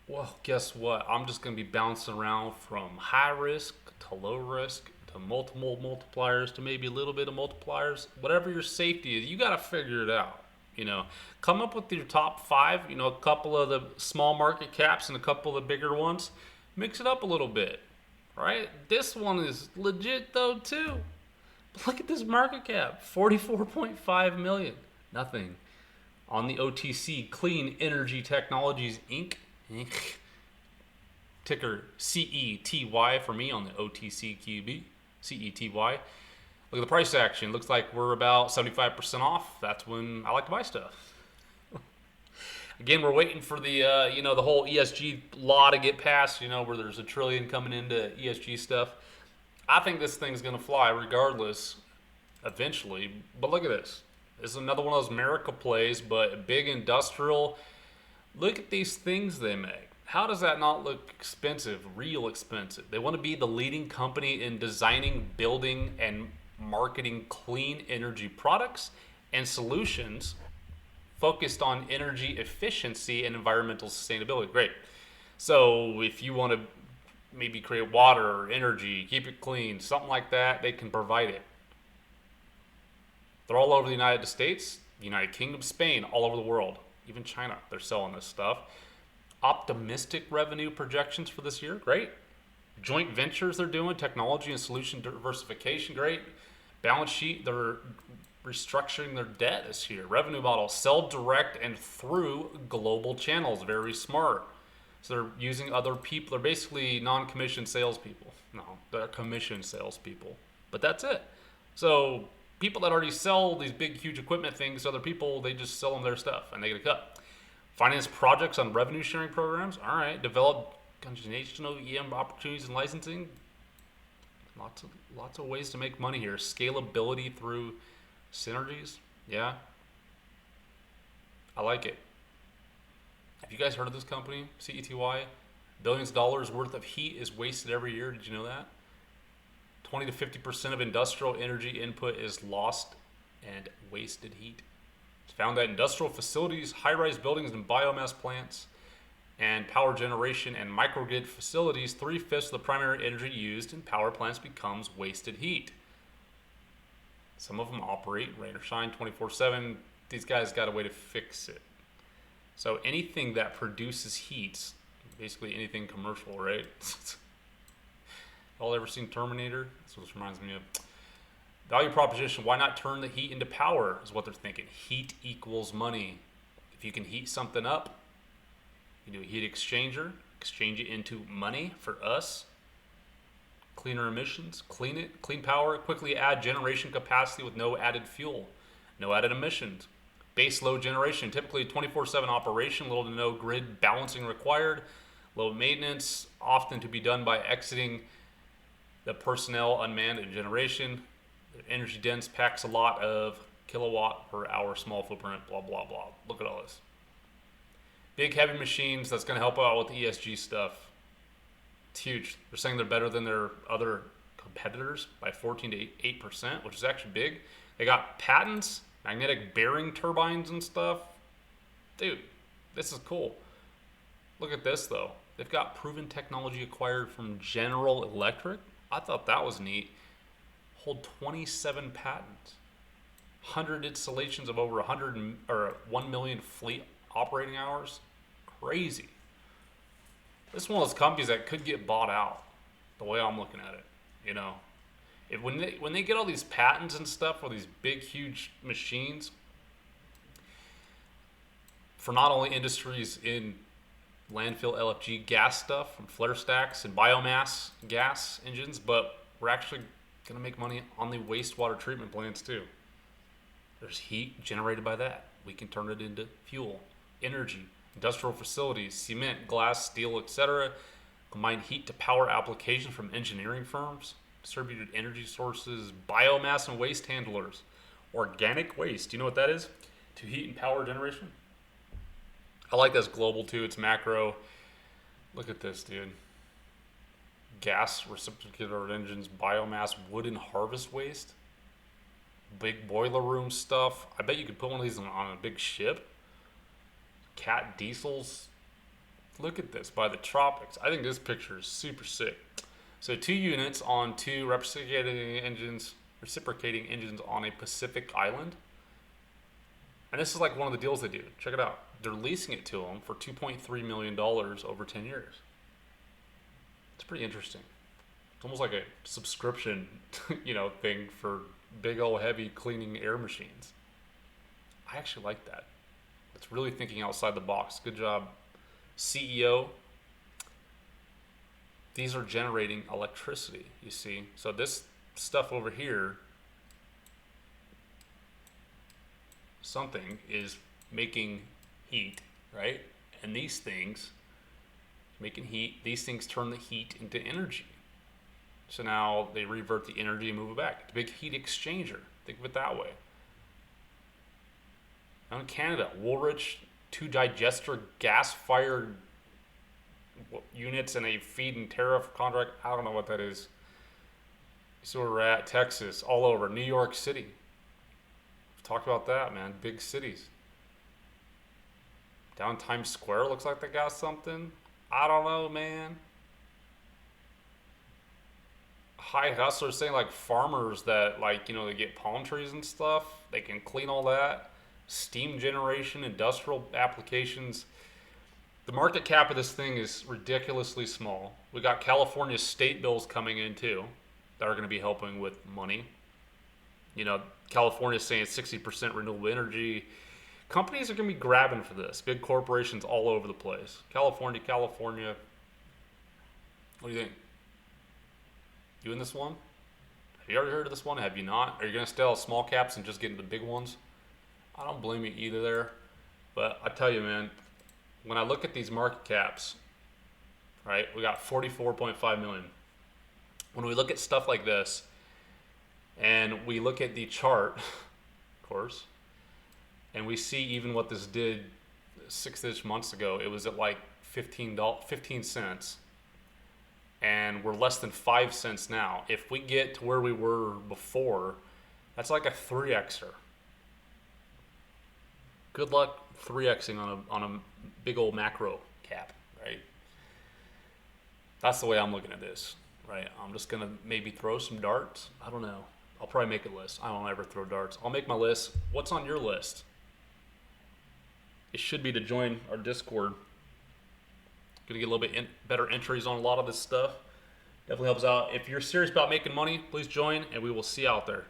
Well, guess what? I'm just going to be bouncing around from high risk to low risk to multiple multipliers to maybe a little bit of multipliers. Whatever your safety is, you got to figure it out. You know, come up with your top five, a couple of the small market caps and a couple of the bigger ones. Mix it up a little bit, right? This one is legit though, too. Look at this market cap 44.5 million. Nothing. On the OTC, Clean Energy Technologies Inc. Ticker CETY for me on the OTCQB. CETY. Look at the price action. Looks like we're about 75% off. That's when I like to buy stuff. Again, we're waiting for the whole ESG law to get passed. Where there's $1 trillion coming into ESG stuff. I think this thing's gonna fly regardless, eventually. But look at this. This is another one of those miracle plays, but big industrial. Look at these things they make. How does that not look expensive? Real expensive. They want to be the leading company in designing, building, and marketing clean energy products and solutions focused on energy efficiency and environmental sustainability. Great. So if you want to maybe create water or energy, keep it clean, something like that, they can provide it. They're all over the United States, the United Kingdom, Spain, all over the world. Even China, they're selling this stuff. Optimistic revenue projections for this year, great. Joint ventures they're doing, technology and solution diversification, great. Balance sheet, they're restructuring their debt this year. Revenue model, sell direct and through global channels, very smart. So they're using other people. They're basically non-commissioned salespeople. No, they're commissioned salespeople. But that's it. So people that already sell these big, huge equipment things to other people, they just sell them their stuff and they get a cut. Finance projects on revenue sharing programs. All right. Develop conventional EM opportunities and licensing. Lots of ways to make money here. Scalability through synergies. Yeah. I like it. Have you guys heard of this company, CETY? Billions of dollars worth of heat is wasted every year. Did you know that? 20 to 50% of industrial energy input is lost and wasted heat. It's found that industrial facilities, high-rise buildings, and biomass plants, and power generation and microgrid facilities, 3/5 of the primary energy used in power plants becomes wasted heat. Some of them operate rain or shine 24/7. These guys got a way to fix it. So anything that produces heat, basically anything commercial, right? Y'all ever seen Terminator? That's what this reminds me of. Value proposition, why not turn the heat into power is what they're thinking. Heat equals money. If you can heat something up, you do a heat exchanger, exchange it into money for us. Cleaner emissions, clean it, clean power, quickly add generation capacity with no added fuel, no added emissions. Base load generation, typically 24/7 operation, little to no grid balancing required. Low maintenance, often to be done by exiting the personnel unmanned in generation. Energy dense, packs a lot of kilowatt per hour, small footprint, blah, blah, blah. Look at all this. Big heavy machines, that's going to help out with the ESG stuff. It's huge. They're saying they're better than their other competitors by 14 to 8%, which is actually big. They got patents, magnetic bearing turbines and stuff. Dude, this is cool. Look at this though. They've got proven technology acquired from General Electric. I thought that was neat. Hold 27 patents. 100 installations of over 1 million fleet operating hours. Crazy. This is one of those companies that could get bought out. The way I'm looking at it, when they get all these patents and stuff for these big, huge machines, for not only industries in landfill LFG gas stuff from flare stacks and biomass gas engines, but we're actually going to make money on the wastewater treatment plants too. There's heat generated by that. We can turn it into fuel, energy, industrial facilities, cement, glass, steel, etc. Combine heat to power applications from engineering firms, distributed energy sources, biomass and waste handlers, organic waste. Do you know what that is? To heat and power generation. I like this global too. It's macro. Look at this, dude. Gas reciprocator engines, biomass, wood and harvest waste, big boiler room stuff. I bet you could put one of these on a big ship. Cat diesels. Look at this, by the tropics. I think this picture is super sick. So 2 units on 2 reciprocating engines on a Pacific island. And this is like one of the deals they do. Check it out. They're leasing it to them for $2.3 million over 10 years. It's pretty interesting. It's almost like a subscription, thing for big old heavy cleaning air machines. I actually like that. It's really thinking outside the box. Good job, CEO. These are generating electricity, you see. So this stuff over here, something is making heat, right? And these things making heat, these things turn the heat into energy. So now they revert the energy and move it back. It's a big heat exchanger. Think of it that way. Now in Canada, Woolrich, 2 digester gas-fired units and a feed-in tariff contract. I don't know what that is. So we're at Texas, all over. New York City. We've talked about that, man. Big cities. Down Times Square looks like they got something. I don't know, man. High hustlers saying like farmers that they get palm trees and stuff. They can clean all that. Steam generation, industrial applications. The market cap of this thing is ridiculously small. We got California state bills coming in too that are going to be helping with money. California's saying 60% renewable energy. Companies are going to be grabbing for this. Big corporations all over the place. California. What do you think? You in this one? Have you already heard of this one? Have you not? Are you going to stay on small caps and just get into the big ones? I don't blame you either there. But I tell you, man, when I look at these market caps, right, we got 44.5 million. When we look at stuff like this, and we look at the chart, of course, and we see even what this did 6-ish months ago, it was at like 15 cents. And we're less than 5 cents now. If we get to where we were before, that's like a 3xer. Good luck 3xing on a big old macro cap, right? That's the way I'm looking at this, right? I'm just gonna maybe throw some darts. I don't know. I'll probably make a list. I don't ever throw darts. I'll make my list. What's on your list? It should be to join our Discord. Gonna get a little bit better entries on a lot of this stuff. Definitely helps out. If you're serious about making money, please join, and we will see you out there.